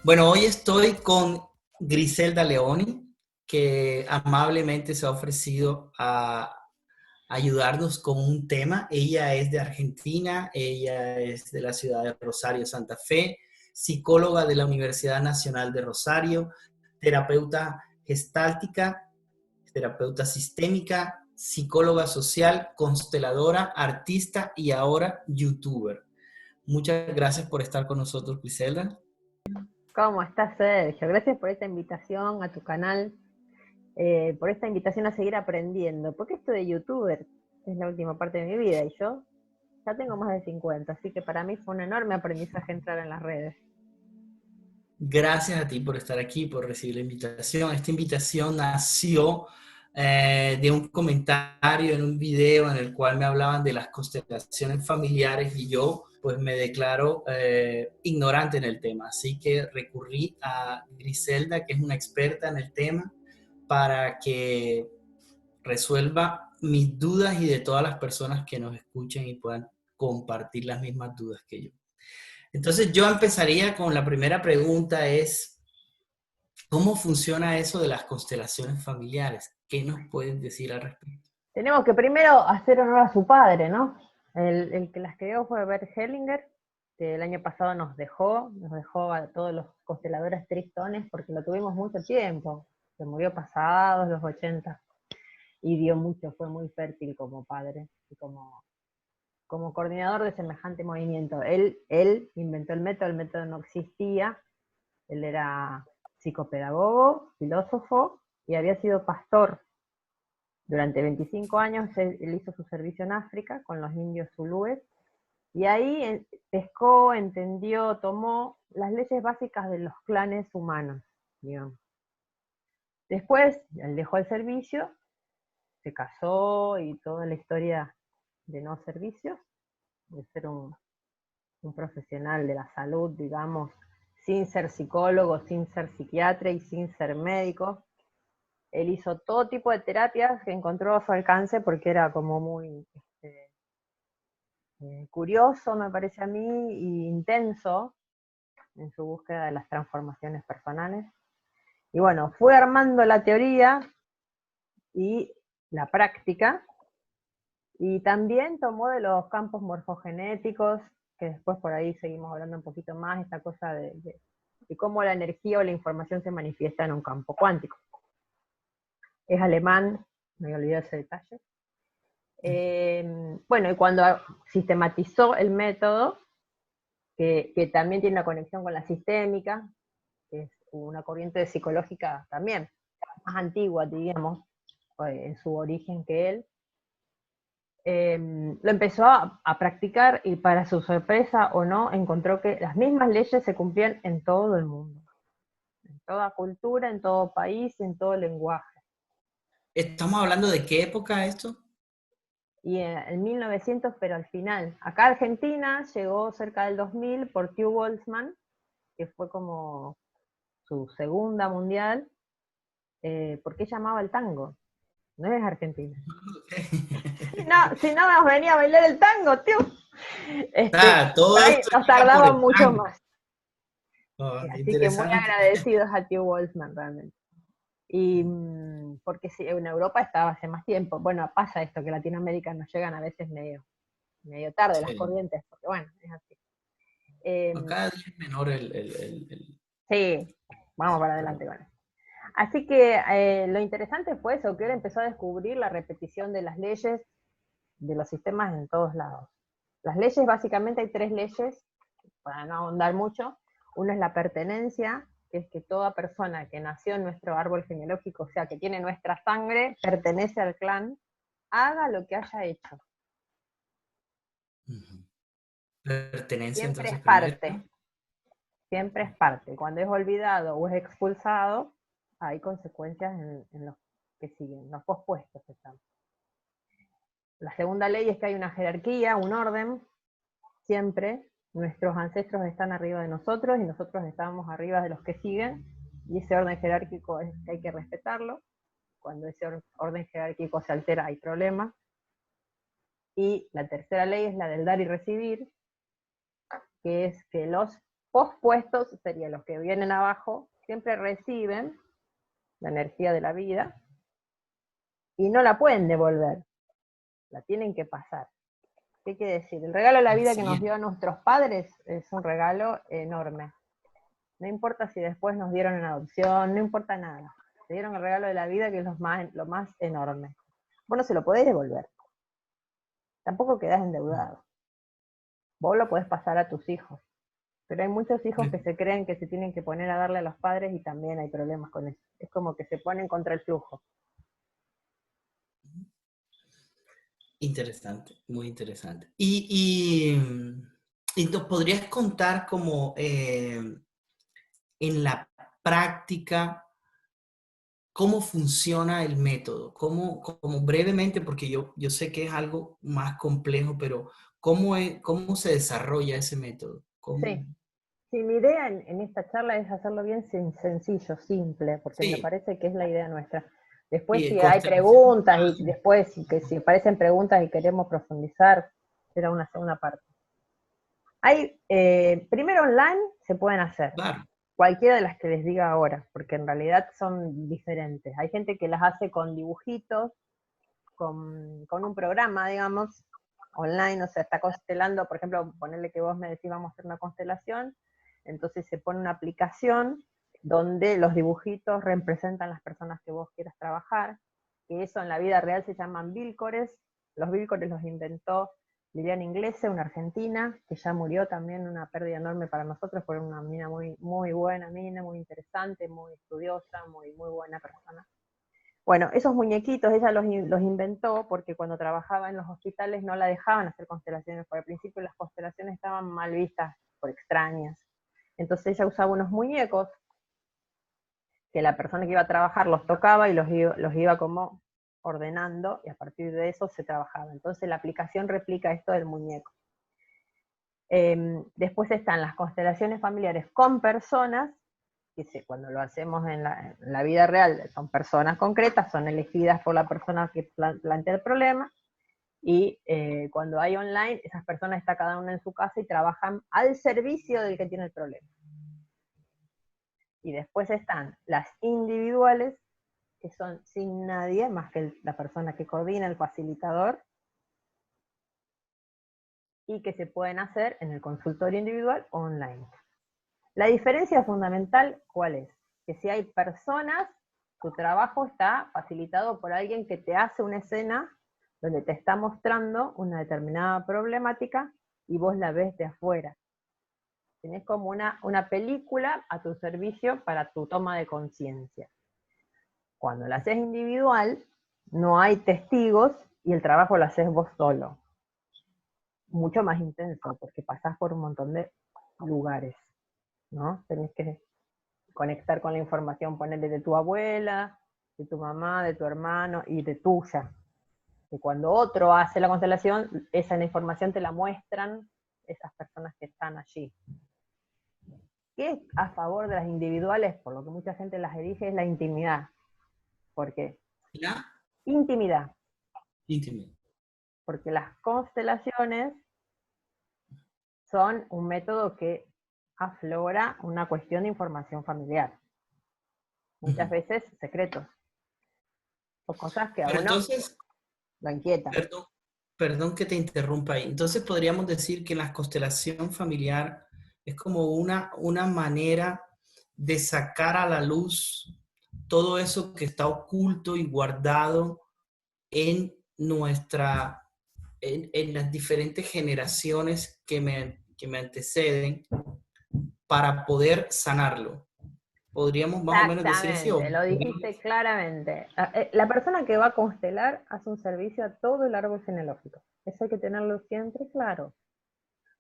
Bueno, hoy estoy con Griselda Leoni, que amablemente se ha ofrecido a ayudarnos con un tema. Ella es de Argentina, ella es de la ciudad de Rosario, Santa Fe, psicóloga de la Universidad Nacional de Rosario, terapeuta gestáltica, terapeuta sistémica, psicóloga social, consteladora, artista y ahora youtuber. Muchas gracias por estar con nosotros, Griselda. ¿Cómo estás, Sergio? Gracias por esta invitación a tu canal, por esta invitación a seguir aprendiendo, porque esto de youtuber es la última parte de mi vida y yo ya tengo más de 50, así que para mí fue un enorme aprendizaje entrar en las redes. Gracias a ti por estar aquí, por recibir la invitación. Esta invitación nació de un comentario en un video en el cual me hablaban de las constelaciones familiares y yo pues me declaro ignorante en el tema. Así que recurrí a Griselda, que es una experta en el tema, para que resuelva mis dudas y de todas las personas que nos escuchen y puedan compartir las mismas dudas que yo. Entonces yo empezaría con la primera pregunta es, ¿cómo funciona eso de las constelaciones familiares? ¿Qué nos pueden decir al respecto? Tenemos que primero hacer honor a su padre, ¿no? El que las creó fue Bert Hellinger, que el año pasado nos dejó a todos los consteladores tristones porque lo tuvimos mucho tiempo. Se murió pasados los 80 y dio mucho, fue muy fértil como padre y como coordinador de semejante movimiento. Él inventó el método no existía, él era psicopedagogo, filósofo y había sido pastor. Durante 25 años él hizo su servicio en África con los indios zulúes y ahí pescó, entendió, tomó las leyes básicas de los clanes humanos, digamos. Después, él dejó el servicio, se casó y toda la historia de no servicios, de ser un profesional de la salud, digamos, sin ser psicólogo, sin ser psiquiatra y sin ser médico. Él hizo todo tipo de terapias que encontró a su alcance porque era como muy curioso, me parece a mí, e intenso en su búsqueda de las transformaciones personales. Y bueno, fue armando la teoría y la práctica, y también tomó de los campos morfogenéticos, que después por ahí seguimos hablando un poquito más, esta cosa de cómo la energía o la información se manifiesta en un campo cuántico. Es alemán, me olvidé ese detalle. Bueno, y cuando sistematizó el método, que también tiene una conexión con la sistémica, que es una corriente psicológica también más antigua, digamos, en su origen que él, lo empezó a practicar y para su sorpresa o no, encontró que las mismas leyes se cumplían en todo el mundo, en toda cultura, en todo país, en todo lenguaje. ¿Estamos hablando de qué época esto? Y en 1900, pero al final, acá Argentina llegó cerca del 2000 por Hugh Boltzmann, que fue como su segunda mundial, porque ella amaba el tango, no es Argentina. Si no nos venía a bailar el tango, tío. Todo Por ahí esto nos llega por tardaba el mucho tango. más. Oh, Así que muy interesante. agradecidos a Tío Boltzmann realmente. Y porque sí, en Europa estaba hace más tiempo. Bueno, pasa esto, que Latinoamérica nos llegan a veces medio tarde las Sí. corrientes, porque bueno, es así. Eh, Cada día es menor sí, vamos para pero adelante con eso. Así que lo interesante fue eso, que él empezó a descubrir la repetición de las leyes de los sistemas en todos lados. Las leyes, básicamente hay tres leyes, para no ahondar mucho. Uno es la pertenencia, que es que toda persona que nació en nuestro árbol genealógico, o sea, que tiene nuestra sangre, pertenece al clan, haga lo que haya hecho. pertenencia Siempre entonces es primero. parte, siempre es parte. Cuando es olvidado o es expulsado, hay consecuencias en los que siguen, los pospuestos están. La segunda ley es que hay una jerarquía, un orden, siempre. Nuestros ancestros están arriba de nosotros y nosotros estamos arriba de los que siguen, y ese orden jerárquico es que hay que respetarlo. Cuando ese orden jerárquico se altera hay problemas. Y la tercera ley es la del dar y recibir, que es que los pospuestos serían los que vienen abajo, siempre reciben la energía de la vida y no la pueden devolver, la tienen que pasar. ¿Qué quiere decir? El regalo de la vida que Así nos es. dio a nuestros padres es un regalo enorme. No importa si después nos dieron en adopción, no importa nada. Te dieron el regalo de la vida, que es lo más enorme. Vos no se lo podés devolver. Tampoco quedás endeudado. Vos lo podés pasar a tus hijos. Pero hay muchos hijos que se creen que se tienen que poner a darle a los padres y también hay problemas con eso. Es como que se ponen contra el flujo. Interesante, muy interesante. Y nos podrías contar como en la práctica cómo funciona el método, como brevemente, porque yo sé que es algo más complejo, pero cómo se desarrolla ese método. ¿Cómo? Sí, sí, mi idea en esta charla es hacerlo bien sencillo, simple, porque me Sí, parece que es la idea nuestra. Después y si hay constelación. preguntas y después que si aparecen preguntas y queremos profundizar, será una segunda parte. Hay, primero online se pueden hacer, Claro. cualquiera de las que les diga ahora, porque en realidad son diferentes. Hay gente que las hace con dibujitos, con un programa, digamos, online, o sea, está constelando, por ejemplo, ponerle que vos me decís vamos a hacer una constelación, entonces se pone una aplicación donde los dibujitos representan las personas que vos quieras trabajar, que eso en la vida real se llaman bílcores. Los bílcores los inventó Liliana Inglese, una argentina, que ya murió también, una pérdida enorme para nosotros, fue una mina muy, muy buena mina, muy interesante, muy estudiosa, muy, muy buena persona. Bueno, esos muñequitos ella los inventó porque cuando trabajaba en los hospitales no la dejaban hacer constelaciones, porque al principio las constelaciones estaban mal vistas por extrañas. Entonces ella usaba unos muñecos que la persona que iba a trabajar los tocaba y los iba como ordenando, y a partir de eso se trabajaba. Entonces la aplicación replica esto del muñeco. Después están las constelaciones familiares con personas, que cuando lo hacemos en la vida real son personas concretas, son elegidas por la persona que plantea el problema, y cuando hay online, esas personas están cada una en su casa y trabajan al servicio del que tiene el problema. Y después están las individuales, que son sin nadie más que la persona que coordina, el facilitador, y que se pueden hacer en el consultorio individual o online. La diferencia fundamental, ¿cuál es? Que si hay personas, tu trabajo está facilitado por alguien que te hace una escena donde te está mostrando una determinada problemática y vos la ves de afuera. Tenés como una película a tu servicio para tu toma de conciencia. Cuando la haces individual, no hay testigos y el trabajo lo haces vos solo. Mucho más intenso, porque pasás por un montón de lugares, ¿no? Tenés que conectar con la información, ponerle de tu abuela, de tu mamá, de tu hermano y de tuya. Que cuando otro hace la constelación, esa información te la muestran esas personas que están allí. ¿Qué es a favor de las individuales? Por lo que mucha gente las elige, es la intimidad. ¿Por qué? ¿Ya? Intimidad. Íntimo. Porque las constelaciones son un método que aflora una cuestión de información familiar. Muchas Ujú. veces secretos. O cosas que a Pero uno entonces, lo inquietan. perdón, perdón que te interrumpa ahí. Entonces podríamos decir que la constelación familiar es como una manera de sacar a la luz todo eso que está oculto y guardado en en las diferentes generaciones que me anteceden para poder sanarlo. Podríamos más o menos decir así. Exactamente, lo dijiste claramente. La persona que va a constelar hace un servicio a todo el árbol genealógico. Eso hay que tenerlo siempre claro.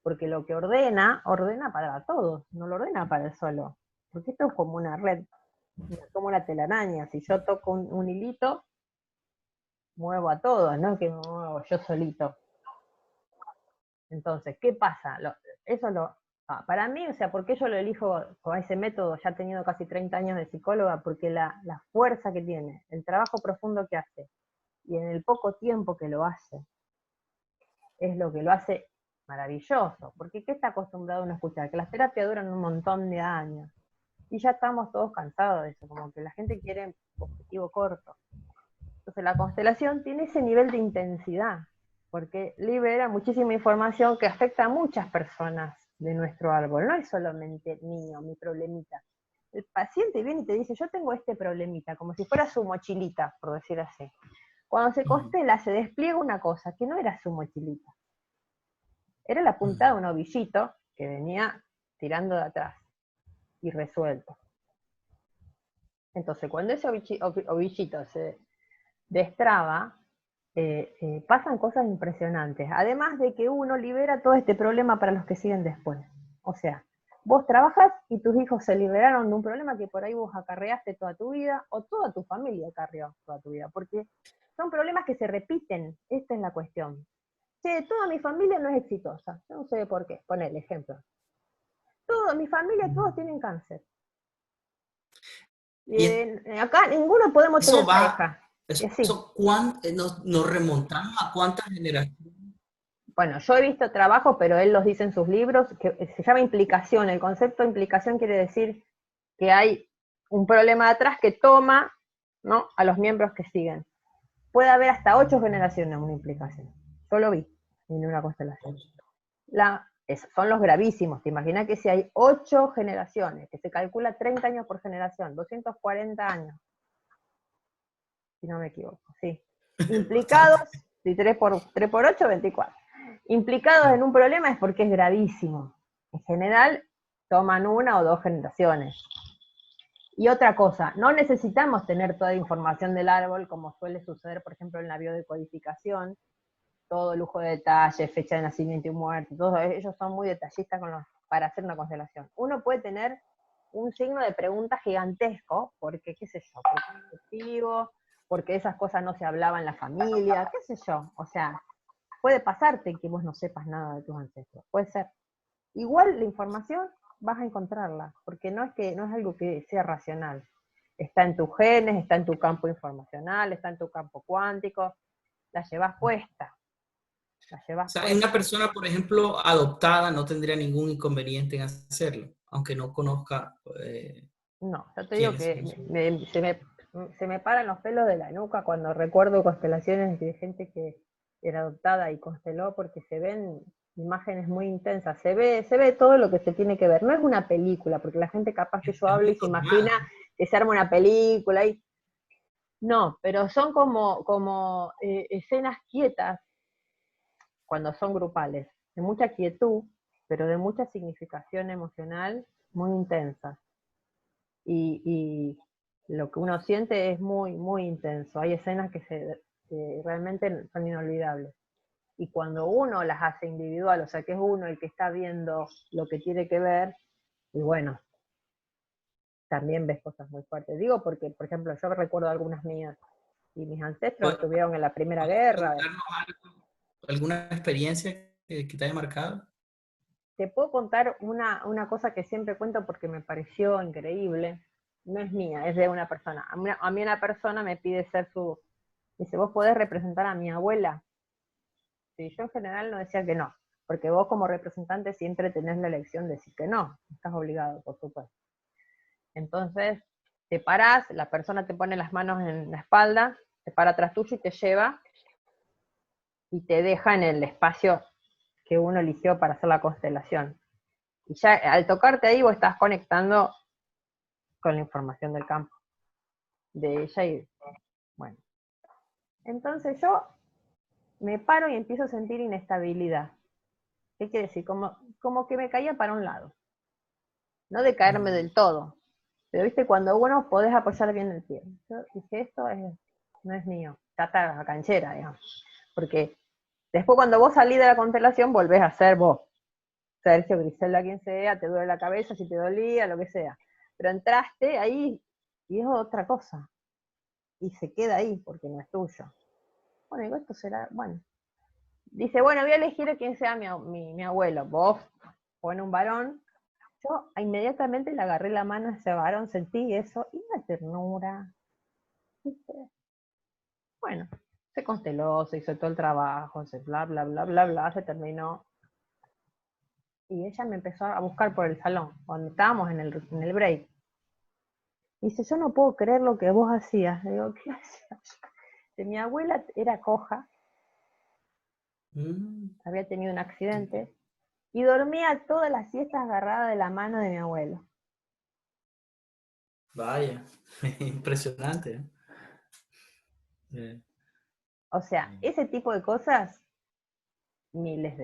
Porque lo que ordena, ordena para todos, no lo ordena para el solo. Porque esto es como una red, como una telaraña. Si yo toco un hilito, muevo a todos, no que me muevo yo solito. Entonces, ¿qué pasa? Eso lo, para mí, o sea, ¿por qué yo lo elijo con ese método, ya teniendo casi 30 años de psicóloga? Porque la fuerza que tiene, el trabajo profundo que hace, y en el poco tiempo que lo hace, es lo que lo hace maravilloso, porque ¿qué está acostumbrado uno a escuchar? Que las terapias duran un montón de años, y ya estamos todos cansados de eso, como que la gente quiere objetivo corto. Entonces la constelación tiene ese nivel de intensidad, porque libera muchísima información que afecta a muchas personas de nuestro árbol, no es solamente el mío, mi problemita. El paciente viene y te dice, yo tengo este problemita, como si fuera su mochilita, por decir así. Cuando se constela, se despliega una cosa que no era su mochilita. Era la puntada de un ovillito que venía tirando de atrás y resuelto. Entonces, cuando ese ovillito se destraba, pasan cosas impresionantes. Además de que uno libera todo este problema para los que siguen después. O sea, vos trabajas y tus hijos se liberaron de un problema que por ahí vos acarreaste toda tu vida, o toda tu familia acarreó toda tu vida, porque son problemas que se repiten. Esta es la cuestión. Che, toda mi familia no es exitosa. Yo no sé por qué. Poner ejemplo. Toda mi familia, todos tienen cáncer. Y Acá ninguno podemos eso tener va, pareja. Sí. nos remontamos a cuántas generaciones. Bueno, yo he visto trabajos, pero él los dice en sus libros, que se llama implicación. El concepto de implicación quiere decir que hay un problema de atrás que toma, ¿no?, a los miembros que siguen. Puede haber hasta 8 generaciones una implicación. Yo lo vi en una constelación. Son los gravísimos. Te imaginas que si hay 8 generaciones, que se calcula 30 años por generación, 240 años, si no me equivoco, sí. Implicados, Bastante. si 3 por 8, 24. Implicados en un problema es porque es gravísimo. En general, toman 1 o 2 generaciones. Y otra cosa, no necesitamos tener toda la información del árbol, como suele suceder, por ejemplo, en la biodecodificación, todo lujo de detalle, fecha de nacimiento y muerte, todos ellos son muy detallistas para hacer una constelación. Uno puede tener un signo de pregunta gigantesco, porque, qué sé yo, porque esas cosas no se hablaban en la familia, qué sé yo, o sea, puede pasarte que vos no sepas nada de tus ancestros, puede ser. Igual la información vas a encontrarla, porque no es algo que sea racional. Está en tus genes, está en tu campo informacional, está en tu campo cuántico, la llevas puesta, la O llevas sea, puesta. una persona, por ejemplo, adoptada no tendría ningún inconveniente en hacerlo, aunque no conozca No, yo te digo quiénes que son sus... se me paran los pelos de la nuca cuando recuerdo constelaciones de gente que era adoptada y consteló, porque se ven imágenes muy intensas, se ve todo lo que se tiene que ver. No es una película, porque la gente capaz que yo Es hablo y muy se imagina normal. que se arma una película y no, pero son como escenas quietas cuando son grupales, de mucha quietud, pero de mucha significación emocional muy intensa. Y lo que uno siente es muy, muy intenso. Hay escenas que realmente son inolvidables. Y cuando uno las hace individual, o sea que es uno el que está viendo lo que tiene que ver, y bueno, también ves cosas muy fuertes. Digo porque, por ejemplo, yo recuerdo algunas mías, y mis ancestros ¿Puedes estuvieron en la Primera Guerra. contarnos alguna experiencia que te haya marcado? Te puedo contar una cosa que siempre cuento porque me pareció increíble. No es mía, es de una persona. A mí una persona me pide ser su... Dice, ¿vos podés representar a mi abuela? Sí, yo en general no decía que no, porque vos como representante siempre tenés la elección de decir que no. Estás obligado, por supuesto. Entonces, te parás, la persona te pone las manos en la espalda, te para atrás tuyo y te lleva y te deja en el espacio que uno eligió para hacer la constelación. Y ya al tocarte ahí vos estás conectando con la información del campo, de ella y bueno. Entonces yo me paro y empiezo a sentir inestabilidad. ¿Qué quiere decir? Como que me caía para un lado. No de caerme del todo, pero viste cuando uno podés apoyar bien el pie. Yo dije, no es mío, ya está la canchera, digamos. Porque después cuando vos salís de la constelación volvés a ser vos. Sergio, Griselda, quien sea, te duele la cabeza, si te dolía, lo que sea. Pero entraste ahí y es otra cosa. Y se queda ahí porque no es tuyo. Bueno, digo, esto será, bueno. Dice, bueno, voy a elegir a quien sea mi abuelo. Vos, pone un varón. Yo inmediatamente le agarré la mano a ese varón, sentí eso, y una ternura. ¿Viste? Bueno, se consteló, se hizo todo el trabajo, se bla, bla, bla, bla, bla, se terminó. Y ella me empezó a buscar por el salón, cuando estábamos en el break. Y dice, yo no puedo creer lo que vos hacías. Le digo, ¿qué hacías? Mi abuela era coja, Mm, había tenido un accidente, y dormía todas las siestas agarrada de la mano de mi abuelo. vaya, impresionante. Eh, O sea, ese tipo de cosas, miles.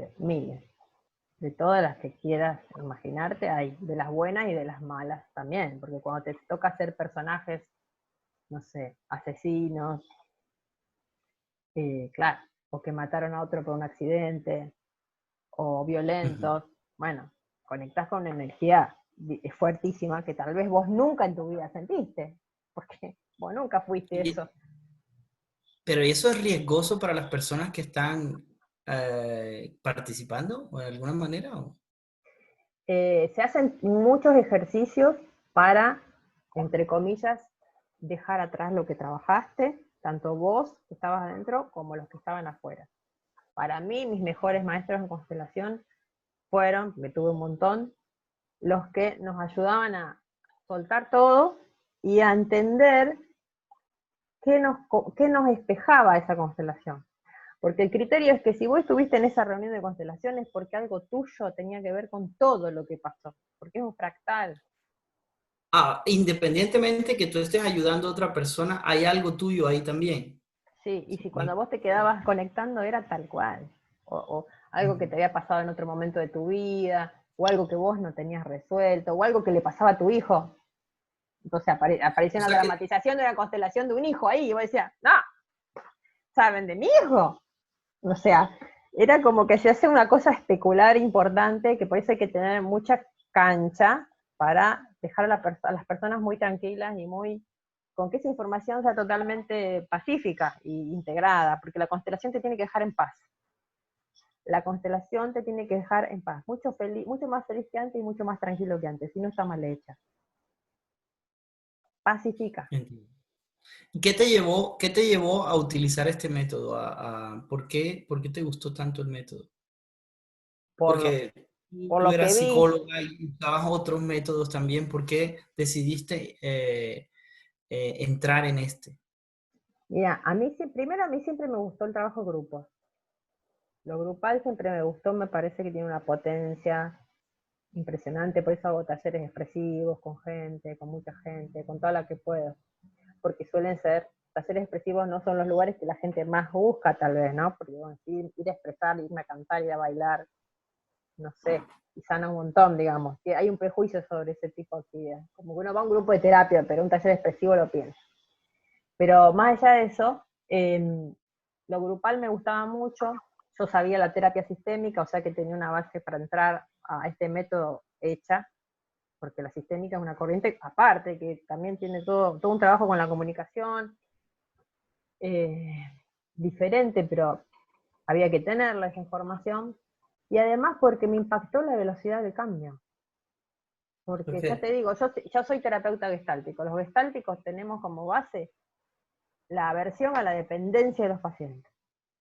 De todas las que quieras imaginarte, hay de las buenas y de las malas también, porque cuando te toca hacer personajes, no sé, asesinos, claro, o que mataron a otro por un accidente, o ujú. violentos, bueno, conectás con una energía fuertísima que tal vez vos nunca en tu vida sentiste, porque vos nunca fuiste Y- eso. pero eso es riesgoso para las personas que están participando, o de alguna manera. ¿O? Se hacen muchos ejercicios para, entre comillas, dejar atrás lo que trabajaste, tanto vos que estabas adentro como los que estaban afuera. Para mí, mis mejores maestros en constelación fueron, que tuve un montón, los que nos ayudaban a soltar todo y a entender qué nos espejaba esa constelación. Porque el criterio es que si vos estuviste en esa reunión de constelaciones, porque algo tuyo tenía que ver con todo lo que pasó, porque es un fractal. Independientemente que tú estés ayudando a otra persona, hay algo tuyo ahí también. Sí, y si cuando Me- vos te quedabas conectando era tal cual. O algo que Ujú. te había pasado en otro momento de tu vida, o algo que vos no tenías resuelto, o algo que le pasaba a tu hijo. Entonces apareció O una sea que, dramatización de una constelación de un hijo ahí, y vos decías, no, ¿saben de mi hijo? O sea, era como que se hace una cosa especular importante, que por eso hay que tener mucha cancha para dejar a las personas muy tranquilas y muy con que esa información sea totalmente pacífica e integrada, porque la constelación te tiene que dejar en paz. La constelación te tiene que dejar en paz, mucho más feliz que antes y mucho más tranquilo que antes, si no está mal hecha. Pacifica. entiendo. Qué te llevó a utilizar este método? ¿Por qué te gustó tanto el método? Por lo, Porque por tú lo que eras vi, psicóloga y usabas otros métodos también. ¿Por qué decidiste entrar en este? mira, primero a mí siempre me gustó el trabajo en grupo. Lo grupal siempre me gustó, me parece que tiene una potencia impresionante, por eso hago talleres expresivos con gente, con mucha gente, con toda la que puedo, porque suelen ser, talleres expresivos no son los lugares que la gente más busca tal vez, ¿no? Porque bueno, ir a expresar, irme a cantar, ir a bailar, no sé, y sana un montón, digamos, que hay un prejuicio sobre ese tipo de actividades, como que uno va a un grupo de terapia, pero un taller expresivo lo piensa. Pero más allá de eso, lo grupal me gustaba mucho, yo sabía la terapia sistémica, o sea que tenía una base para entrar a este método hecha, porque la sistémica es una corriente aparte, que también tiene todo un trabajo con la comunicación, eh, diferente, pero había que tenerla esa información, y además porque me impactó la velocidad de cambio, porque ya Ok. te digo, yo soy terapeuta gestáltico, los gestálticos tenemos como base la aversión a la dependencia de los pacientes.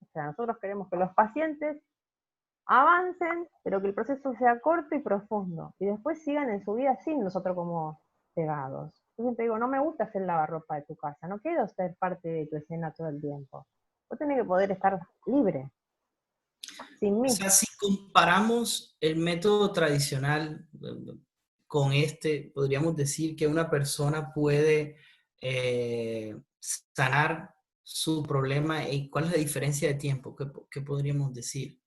O sea, nosotros queremos que los pacientes avancen, pero que el proceso sea corto y profundo, y después sigan en su vida sin nosotros como pegados. Yo siempre digo, no me gusta hacer lavarropa de tu casa, no quiero ser parte de tu escena todo el tiempo. Vos tenés que poder estar libre, sin O mí. sea, si comparamos el método tradicional con este, podríamos decir que una persona puede sanar su problema. ¿Y cuál es la diferencia de tiempo? ¿Qué podríamos decir?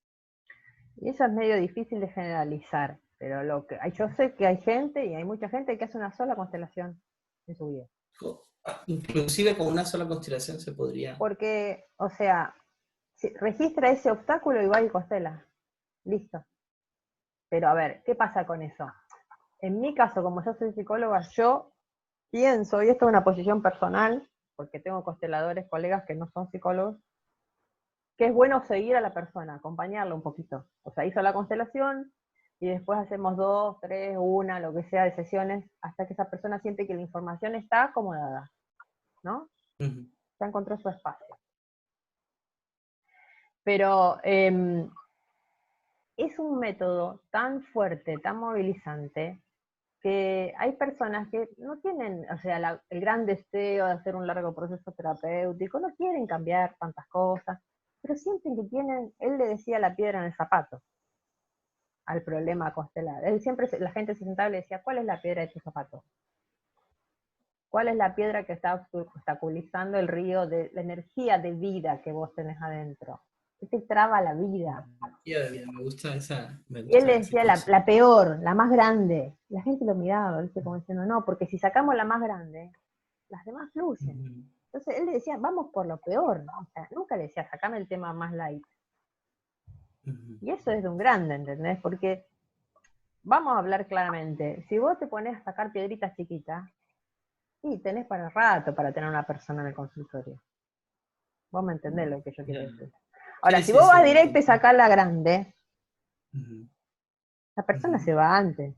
Y eso es medio difícil de generalizar, pero yo sé que hay gente, y hay mucha gente que hace una sola constelación en su vida. Inclusive con una sola constelación se podría. Porque, o sea, registra ese obstáculo y va y constela. Listo. Pero a ver, ¿qué pasa con eso? En mi caso, como yo soy psicóloga, yo pienso, y esto es una posición personal, porque tengo consteladores, colegas que no son psicólogos, que es bueno seguir a la persona, acompañarla un poquito. O sea, hizo la constelación y después hacemos 2, 3, una, lo que sea de sesiones, hasta que esa persona siente que la información está acomodada, ¿no? Ujú. Ya encontró su espacio. Pero es un método tan fuerte, tan movilizante, que hay personas que no tienen, o sea, el gran deseo de hacer un largo proceso terapéutico, no quieren cambiar tantas cosas, pero sienten que tienen, él le decía la piedra en el zapato al problema constelar. Él siempre, la gente se sentaba y le decía, ¿cuál es la piedra de tu zapato? ¿Cuál es la piedra que está obstaculizando el río de la energía de vida que vos tenés adentro? ¿Qué te traba la vida? Me gusta Y él le ese decía concepto. la peor, la más grande. La gente lo miraba, ¿viste? Como diciendo, no, porque si sacamos la más grande, las demás fluyen. Ujú, Entonces él le decía, vamos por lo peor. O sea, nunca le decía, sacame el tema más light. ujú. Y eso es de un grande, ¿entendés? Porque vamos a hablar claramente. Si vos te pones a sacar piedritas chiquitas, y tenés para rato para tener una persona en el consultorio. Vos me entendés lo que yo quiero Ya. decir. Ahora, Sí, si sí, vos vas sí, directo y sacás la grande, ujú, la persona ujú. se va antes.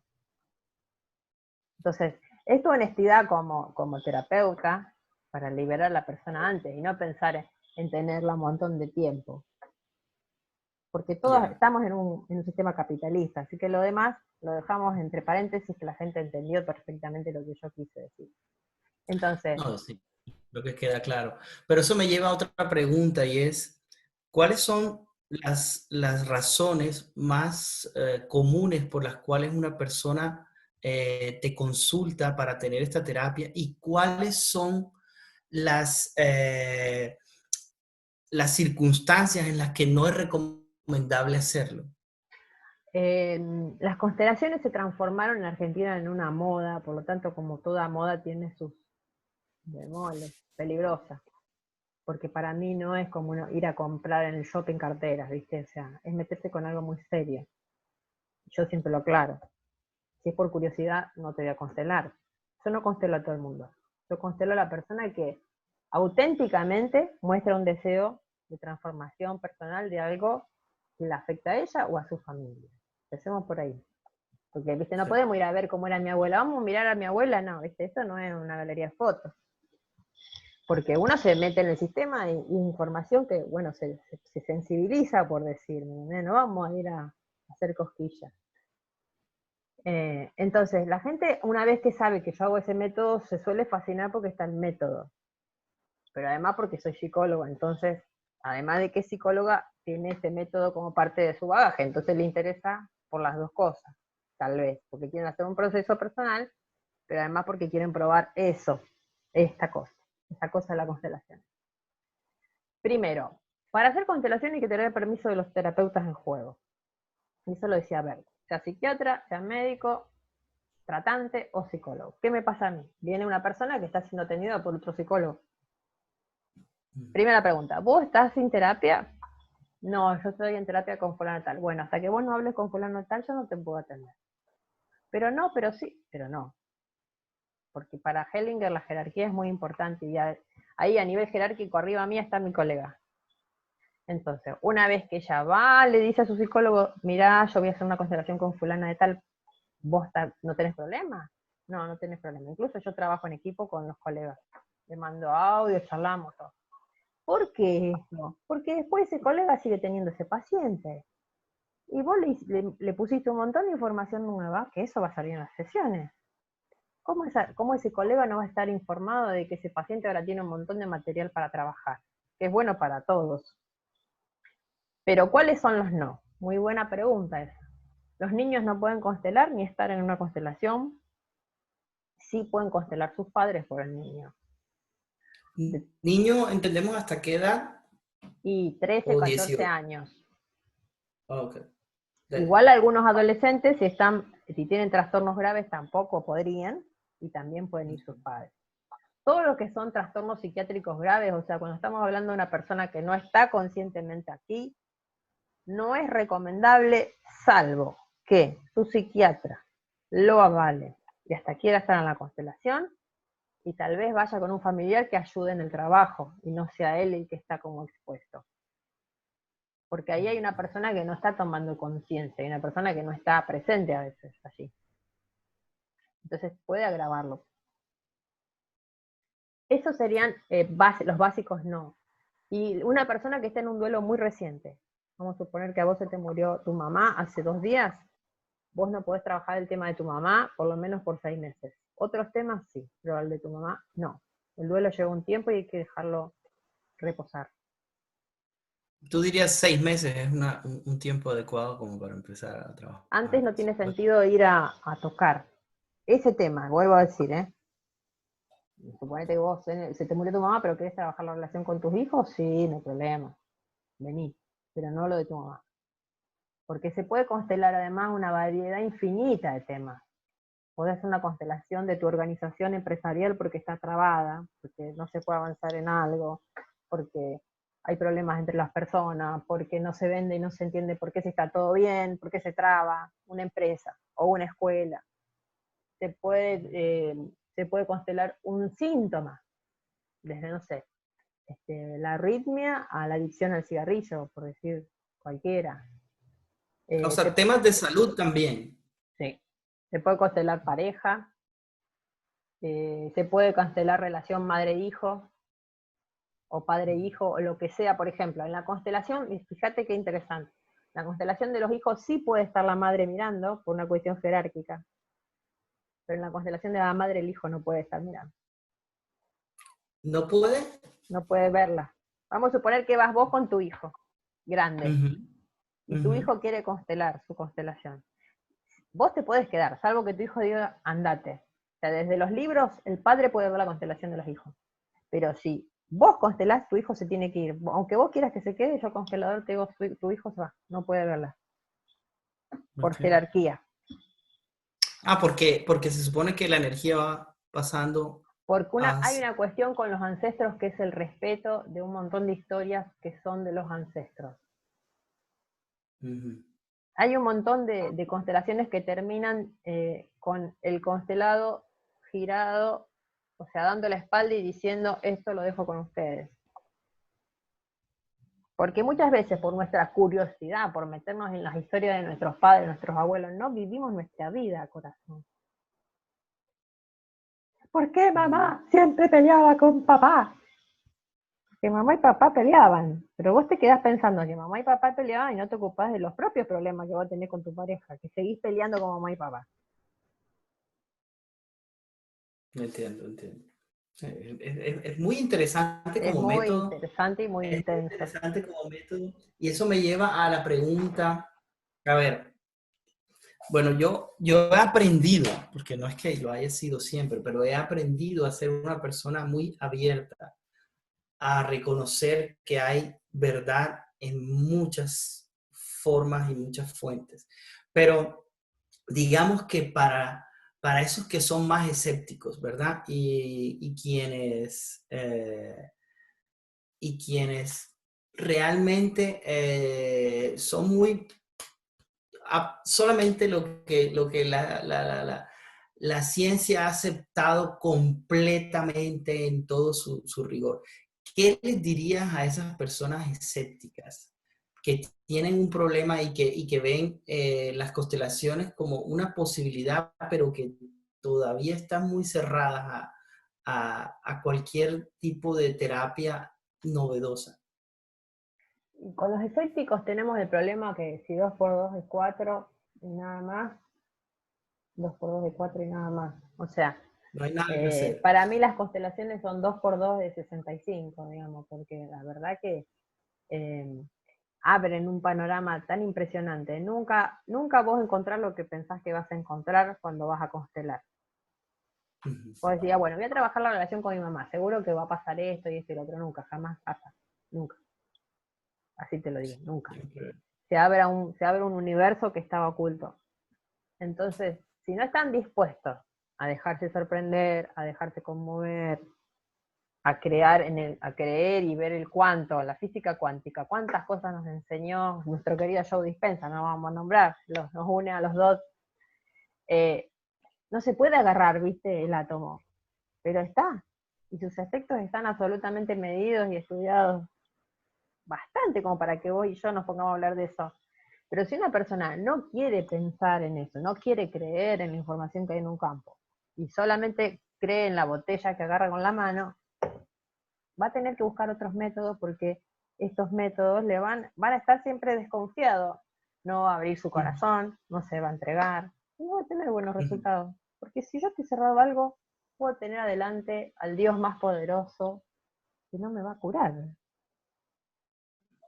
Entonces, es tu honestidad como terapeuta para liberar a la persona antes y no pensar en tenerla un montón de tiempo. Porque todos Ya. estamos en un sistema capitalista, así que lo demás lo dejamos entre paréntesis que la gente entendió perfectamente lo que yo quise decir. Entonces, No, sí, lo que queda claro. Pero eso me lleva a otra pregunta y es, ¿cuáles son las razones más comunes por las cuales una persona te consulta para tener esta terapia y cuáles son las, eh, las circunstancias en las que no es recomendable hacerlo? las constelaciones se transformaron en Argentina en una moda, por lo tanto, como toda moda tiene sus bemoles, peligrosas, porque para mí no es como ir a comprar en el shopping carteras, ¿viste? O sea, es meterse con algo muy serio. Yo siempre lo aclaro. Si es por curiosidad, no te voy a constelar. Yo no constelo a todo el mundo. Yo constelo a la persona que auténticamente muestra un deseo de transformación personal de algo que le afecta a ella o a su familia. Empecemos por ahí. Porque, viste, no Sí. podemos ir a ver cómo era mi abuela. Vamos a mirar a mi abuela, no, viste, esto no es una galería de fotos. Porque uno se mete en el sistema de información que, bueno, se sensibiliza, por decir, no vamos a ir a hacer cosquillas. Entonces, la gente, una vez que sabe que yo hago ese método, se suele fascinar porque está el método. Pero además porque soy psicóloga, entonces, además de que es psicóloga, tiene ese método como parte de su bagaje, entonces le interesa por las dos cosas, tal vez, porque quieren hacer un proceso personal, pero además porque quieren probar eso, esta cosa, esa cosa de la constelación. Primero, para hacer constelación hay que tener el permiso de los terapeutas en juego. Y eso lo decía Bert, sea psiquiatra, sea médico, tratante o psicólogo. ¿Qué me pasa a mí? Viene una persona que está siendo atendida por otro psicólogo. Primera pregunta, ¿vos estás sin terapia? No, yo estoy en terapia con fulano tal. Bueno, hasta que vos no hables con fulano tal, yo no te puedo atender. Pero no, pero sí, pero no. Porque para Hellinger la jerarquía es muy importante y ahí a nivel jerárquico arriba mía está mi colega. Entonces, una vez que ella va, le dice a su psicólogo, mirá, yo voy a hacer una constelación con fulana de tal, ¿vos no tenés problema? No, no tenés problema. Incluso yo trabajo en equipo con los colegas. Le mando audio, charlamos, todo. ¿Por qué eso? Porque después ese colega sigue teniendo ese paciente. Y vos le pusiste un montón de información nueva, que eso va a salir en las sesiones. ¿Cómo ese colega no va a estar informado de que ese paciente ahora tiene un montón de material para trabajar? Que es bueno para todos. Pero ¿cuáles son los no? Muy buena pregunta esa. Los niños no pueden constelar ni estar en una constelación. Sí pueden constelar sus padres por el niño. Niño, ¿entendemos hasta qué edad? Y 13, O 14 18. años. Ok. Igual algunos adolescentes, si tienen trastornos graves, tampoco podrían, y también pueden ir sus padres. Todo lo que son trastornos psiquiátricos graves, o sea, cuando estamos hablando de una persona que no está conscientemente aquí, no es recomendable, salvo que su psiquiatra lo avale y hasta quiera estar en la constelación, y tal vez vaya con un familiar que ayude en el trabajo, y no sea él el que está como expuesto. Porque ahí hay una persona que no está tomando conciencia, hay una persona que no está presente a veces allí. Entonces puede agravarlo. Esos serían los básicos no. Y una persona que está en un duelo muy reciente. Vamos a suponer que a vos se te murió tu mamá hace 2 días, vos no podés trabajar el tema de tu mamá por lo menos por 6 meses. Otros temas sí, pero el de tu mamá no. El duelo lleva un tiempo y hay que dejarlo reposar. Tú dirías 6 meses es un tiempo adecuado como para empezar a Antes trabajar no eso. tiene sentido ir a tocar ese tema, vuelvo a decir, Suponete que vos se te murió tu mamá, pero querés trabajar la relación con tus hijos, sí, no hay problema, vení, pero no lo de tu mamá. Porque se puede constelar además una variedad infinita de temas. Podés hacer una constelación de tu organización empresarial porque está trabada, porque no se puede avanzar en algo, porque hay problemas entre las personas, porque no se vende y no se entiende por qué se está todo bien, por qué se traba una empresa o una escuela. Se puede, se puede constelar un síntoma, desde, no sé, la arritmia a la adicción al cigarrillo, por decir cualquiera. O sea, Se, temas de salud también. sí, se puede constelar pareja, se puede constelar relación madre-hijo o padre-hijo o lo que sea, por ejemplo. En la constelación, fíjate qué interesante, en la constelación de los hijos sí puede estar la madre mirando por una cuestión jerárquica, pero en la constelación de la madre el hijo no puede estar mirando, ¿No puede? no puede verla. Vamos a suponer que vas vos con tu hijo, grande, Ujú, y tu ujú. hijo quiere constelar su constelación. Vos te podés quedar, salvo que tu hijo diga, andate. O sea, desde los libros, el padre puede ver la constelación de los hijos. Pero si vos constelás, tu hijo se tiene que ir. Aunque vos quieras que se quede, yo constelador te digo, tu hijo se va, no puede verla, por Okay. jerarquía. Ah, porque se supone que la energía va pasando Porque hay hacia... una cuestión con los ancestros que es el respeto de un montón de historias que son de los ancestros. Ujú. Hay un montón de constelaciones que terminan con el constelado girado, o sea, dando la espalda y diciendo, esto lo dejo con ustedes. Porque muchas veces por nuestra curiosidad, por meternos en las historias de nuestros padres, nuestros abuelos, no vivimos nuestra vida, corazón. ¿Por qué Mm. mamá siempre peleaba con papá? Que mamá y papá peleaban, pero vos te quedás pensando que mamá y papá peleaban y no te ocupás de los propios problemas que vos tenés con tu pareja, que seguís peleando con mamá y papá. Entiendo, entiendo. Sí, es muy interesante Es como muy método, interesante y muy es muy intenso. interesante como método, y eso me lleva a la pregunta, a ver, bueno, yo he aprendido, porque no es que lo haya sido siempre, pero he aprendido a ser una persona muy abierta, a reconocer que hay verdad en muchas formas y muchas fuentes. Pero digamos que para esos que son más escépticos, ¿verdad? Y quienes realmente son muy solamente lo que la ciencia ha aceptado completamente en todo su rigor. ¿Qué les dirías a esas personas escépticas que tienen un problema y que ven las constelaciones como una posibilidad, pero que todavía están muy cerradas a cualquier tipo de terapia novedosa? Y con los escépticos tenemos el problema que si 2 por 2 es 4 y nada más, 2 por 2 es 4 y nada más. O sea, No hay nada que hacer. para mí las constelaciones son 2 por 2 de 65, digamos, porque la verdad que eh, abren un panorama tan impresionante. Nunca, nunca vos encontrás lo que pensás que vas a encontrar cuando vas a constelar. Ujú. Vos decías, bueno, voy a trabajar la relación con mi mamá, seguro que va a pasar esto y esto y lo otro, nunca, jamás pasa, nunca, así te lo digo, nunca. Se abre un universo que estaba oculto. Entonces, si no están dispuestos a dejarse sorprender, a dejarse conmover, a crear a creer y ver el cuánto, la física cuántica, cuántas cosas nos enseñó nuestro querido Joe Dispenza, no vamos a nombrar, nos une a los dos. Eh, no se puede agarrar, viste, el átomo, pero está, y sus efectos están absolutamente medidos y estudiados bastante como para que vos y yo nos pongamos a hablar de eso. Pero si una persona no quiere pensar en eso, no quiere creer en la información que hay en un campo, y solamente cree en la botella que agarra con la mano, va a tener que buscar otros métodos porque estos métodos van a estar siempre desconfiados. No va a abrir su corazón, no se va a entregar, no va a tener buenos resultados. Porque si yo estoy cerrado a algo, puedo tener adelante al Dios más poderoso que no me va a curar.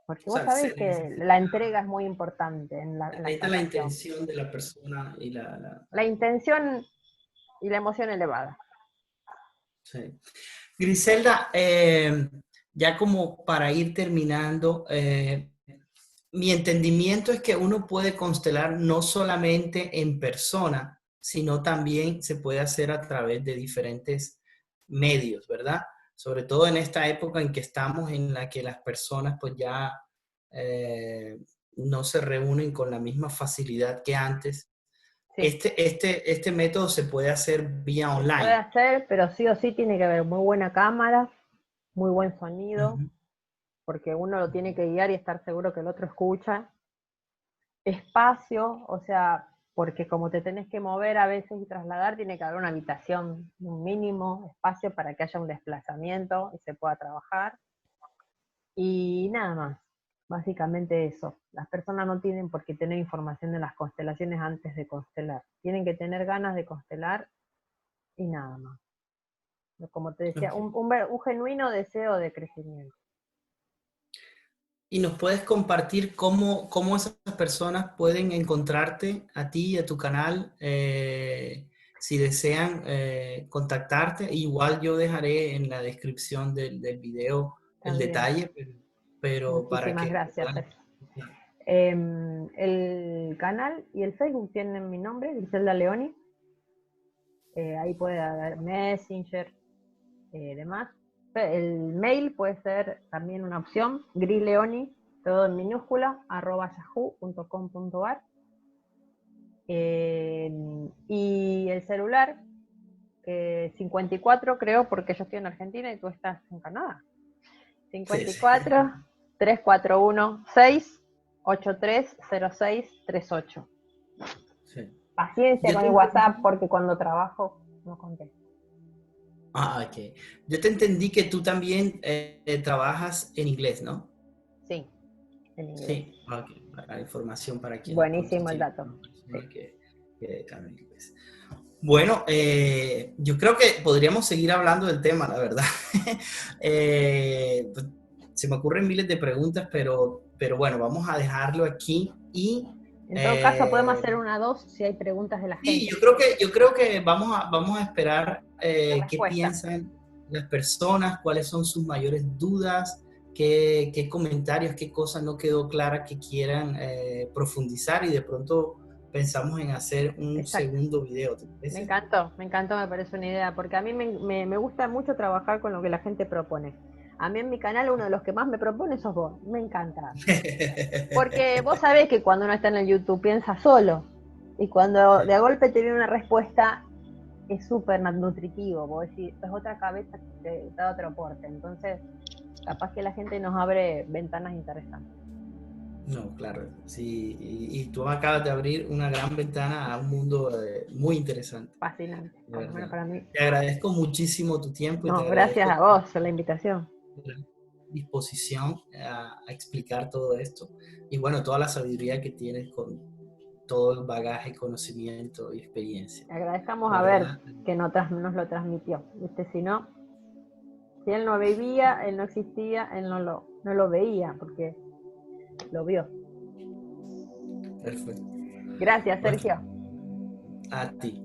Porque O vos sea, sabés se que necesita, la entrega es muy importante se en la necesita la sanación. intención de la persona y La intención y la emoción elevada. sí. Griselda, ya como para ir terminando, mi entendimiento es que uno puede constelar no solamente en persona, sino también se puede hacer a través de diferentes medios, ¿verdad? Sobre todo en esta época en que estamos, en la que las personas pues ya eh, no se reúnen con la misma facilidad que antes. Sí, Este método se puede hacer vía se puede online. hacer, pero sí o sí tiene que haber muy buena cámara, muy buen sonido, Ujú. porque uno lo tiene que guiar y estar seguro que el otro escucha. Espacio, o sea, porque como te tenés que mover a veces y trasladar, tiene que haber una habitación, un mínimo espacio para que haya un desplazamiento y se pueda trabajar. Y nada más, básicamente eso. Las personas no tienen por qué tener información de las constelaciones antes de constelar. Tienen que tener ganas de constelar y nada más. Como te decía, Ok. un genuino deseo de crecimiento. Y nos puedes compartir cómo esas personas pueden encontrarte a ti y a tu canal si desean contactarte. Igual yo dejaré en la descripción del video el También. detalle, pero para Muchísimas que gracias, puedan. Sergio. El canal y el Facebook tienen mi nombre, Griselda Leoni. Ahí puede haber Messenger, demás. El mail puede ser también una opción, grileoni, todo en minúscula, @yahoo.com.ar. Y el celular, 54 creo, porque yo estoy en Argentina y tú estás en Canadá. Sí, sí. 54 341 6 830638. Sí. Paciencia Yo con te el WhatsApp entendí. porque cuando trabajo no contesto. Ok. Yo te entendí que tú también trabajas en inglés, ¿no? Sí, en inglés. Sí, ok. La información para quien de pronto Buenísimo el tiene dato. una Sí. persona que habla inglés. Bueno, yo creo que podríamos seguir hablando del tema, la verdad. Pues, se me ocurren miles de preguntas, pero bueno, vamos a dejarlo aquí. En todo caso, podemos Eh, hacer una dos si hay preguntas de la y gente. yo creo que vamos a esperar La qué respuesta. piensan las personas, cuáles son sus mayores dudas, qué comentarios, qué cosas no quedó clara que quieran profundizar y de pronto pensamos en hacer un Exacto. segundo video, ¿te parece? Me encantó, me parece una idea, porque a mí me gusta mucho trabajar con lo que la gente propone. A mí en mi canal uno de los que más me propone sos vos, me encanta. Porque vos sabés que cuando uno está en el YouTube piensa solo, y cuando de a golpe te viene una respuesta es súper nutritivo, vos decís, es otra cabeza que te da otro aporte. Entonces, capaz que la gente nos abre ventanas interesantes. No, claro, sí, y tú acabas de abrir una gran ventana a un mundo muy interesante, Fascinante, de por lo menos verdad. para mí. Te agradezco muchísimo tu tiempo y te No, gracias agradezco a vos por la invitación. tu disposición a explicar todo esto y bueno, toda la sabiduría que tienes con todo el bagaje, conocimiento y experiencia. Agradezcamos De a ver verdad, que nos lo transmitió. ¿Viste? Si no, si él no vivía, él no existía, él no lo veía, porque lo vio. perfecto. Gracias, Bueno, Sergio. a ti.